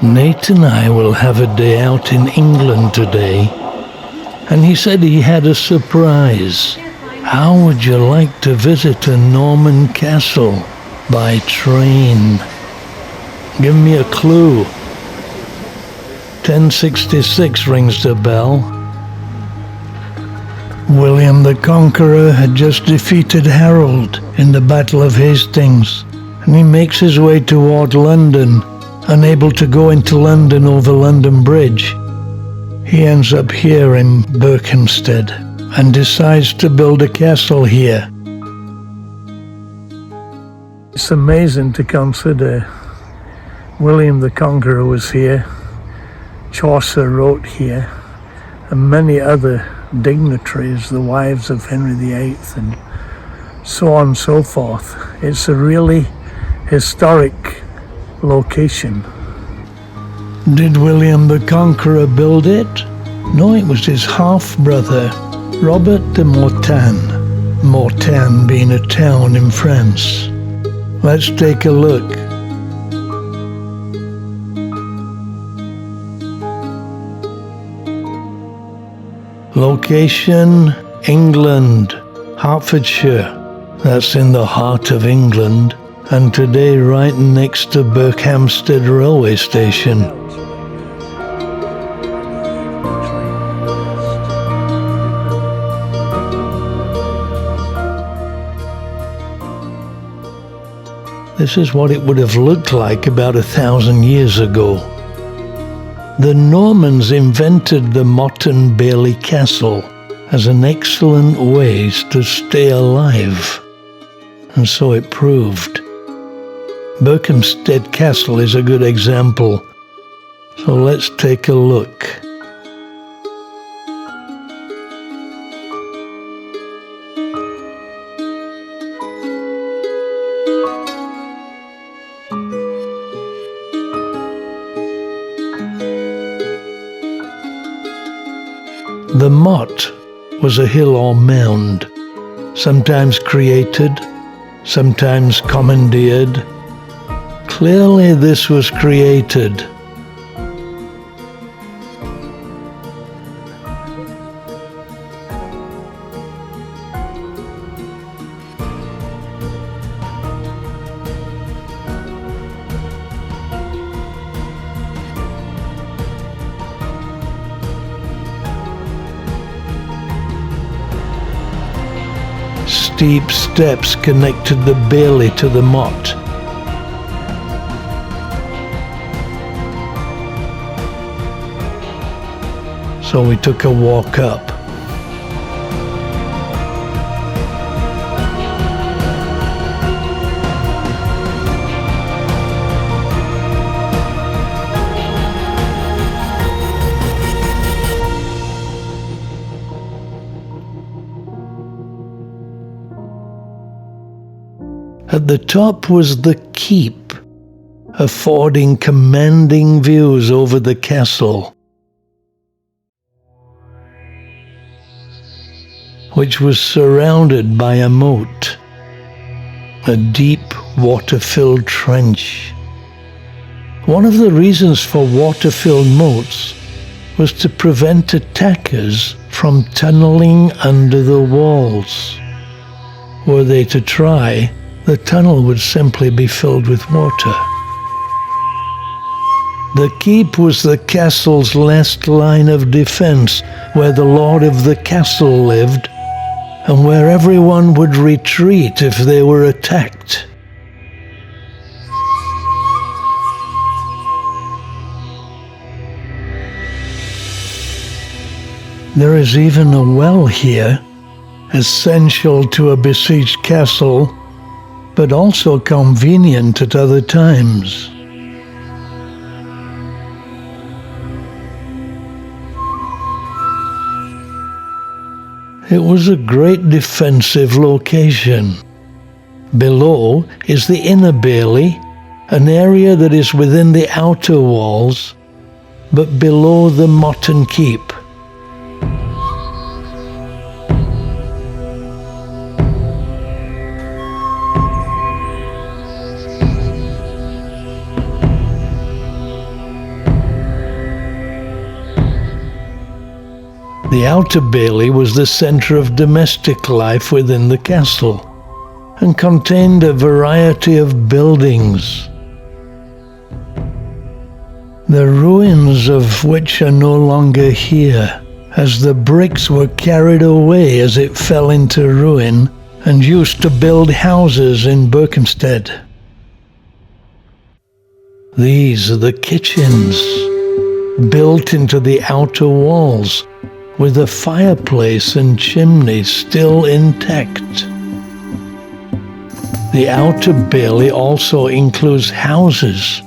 Nate and I will have a day out in England today, and he said he had a surprise. How would you like to visit a Norman castle by train? Give me a clue. 1066 rings the bell. William the Conqueror had just defeated Harold in the Battle of Hastings, and he makes his way toward London, unable to go into London over London Bridge. He ends up here in Berkhamsted and decides to build a castle here. It's amazing to consider. William the Conqueror was here, Chaucer wrote here, and many other dignitaries, the wives of Henry VIII, and so on and so forth. It's a really historic location. Did William the Conqueror build it? No, it was his half-brother, Robert de Mortain. Mortain being a town in France. Let's take a look. Location, England, Hertfordshire. That's in the heart of England, and today right next to Berkhamsted railway station. This is what it would have looked like about 1,000 years ago. The Normans invented the Motte Bailey Castle as an excellent way to stay alive, and so it proved. Berkhamsted Castle is a good example, so let's take a look. The motte was a hill or mound, sometimes created, sometimes commandeered. Clearly this was created. Steep steps connected the bailey to the motte. So we took a walk up. At the top was the keep, affording commanding views over the castle, which was surrounded by a moat, a deep water-filled trench. One of the reasons for water-filled moats was to prevent attackers from tunneling under the walls. Were they to try, the tunnel would simply be filled with water. The keep was the castle's last line of defense, where the lord of the castle lived, and where everyone would retreat if they were attacked. There is even a well here, essential to a besieged castle, but also convenient at other times. It was a great defensive location. Below is the inner bailey, an area that is within the outer walls, but below the motte and keep. The outer bailey was the centre of domestic life within the castle and contained a variety of buildings, the ruins of which are no longer here, as the bricks were carried away as it fell into ruin and used to build houses in Berkhamsted. These are the kitchens, built into the outer walls, with the fireplace and chimney still intact. The outer bailey also includes houses,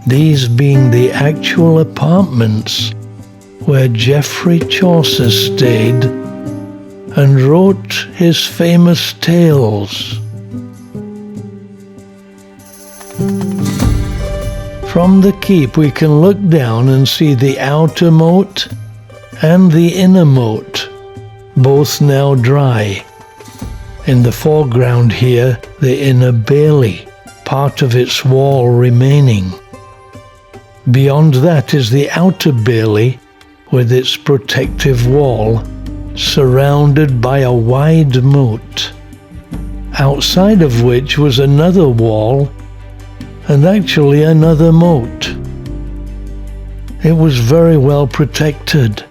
these being the actual apartments where Geoffrey Chaucer stayed and wrote his famous tales. From the keep we can look down and see the outer moat and the inner moat, both now dry. In the foreground here, the inner bailey, part of its wall remaining. Beyond that is the outer bailey with its protective wall, surrounded by a wide moat, outside of which was another wall and actually another moat. It was very well protected.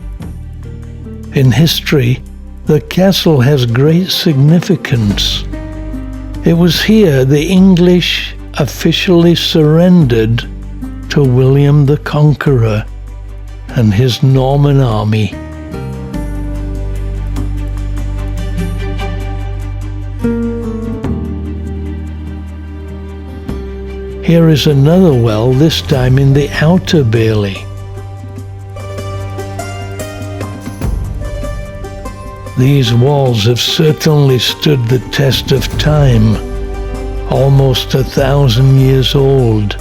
In history, the castle has great significance. It was here the English officially surrendered to William the Conqueror and his Norman army. Here is another well, this time in the outer bailey. These walls have certainly stood the test of time, almost 1,000 years old.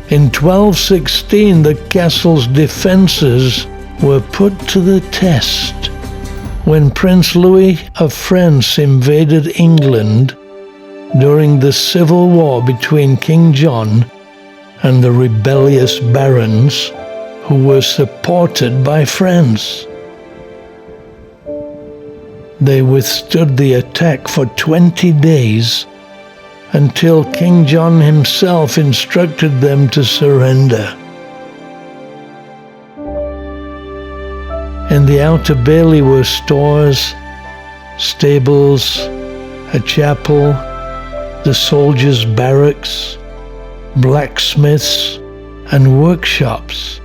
In 1216, the castle's defences were put to the test when Prince Louis of France invaded England during the civil war between King John and the rebellious barons who were supported by France. They withstood the attack for 20 days until King John himself instructed them to surrender. In the outer bailey were stores, stables, a chapel, the soldiers' barracks, blacksmiths, and workshops.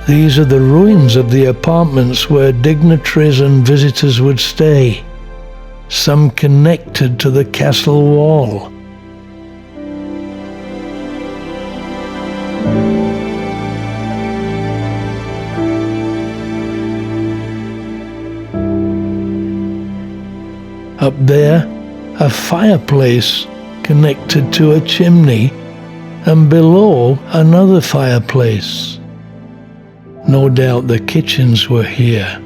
These are the ruins of the apartments where dignitaries and visitors would stay, some connected to the castle wall. Up there, a fireplace connected to a chimney, and below another fireplace. No doubt the kitchens were here.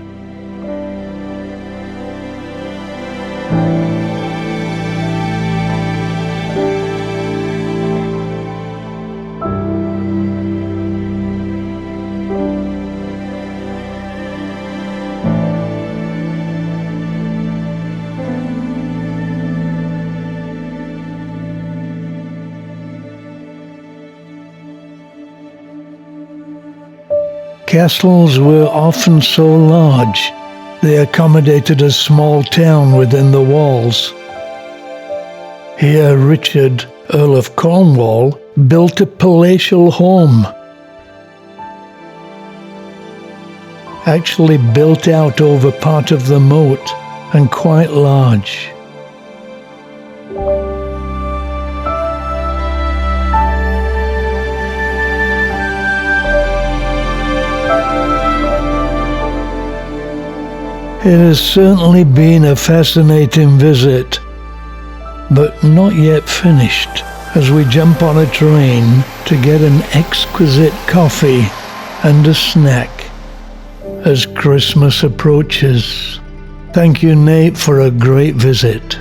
Castles were often so large they accommodated a small town within the walls. Here Richard, Earl of Cornwall, built a palatial home, actually built out over part of the moat and quite large. It has certainly been a fascinating visit, but not yet finished, as we jump on a train to get an exquisite coffee and a snack as Christmas approaches. Thank you, Nate, for a great visit.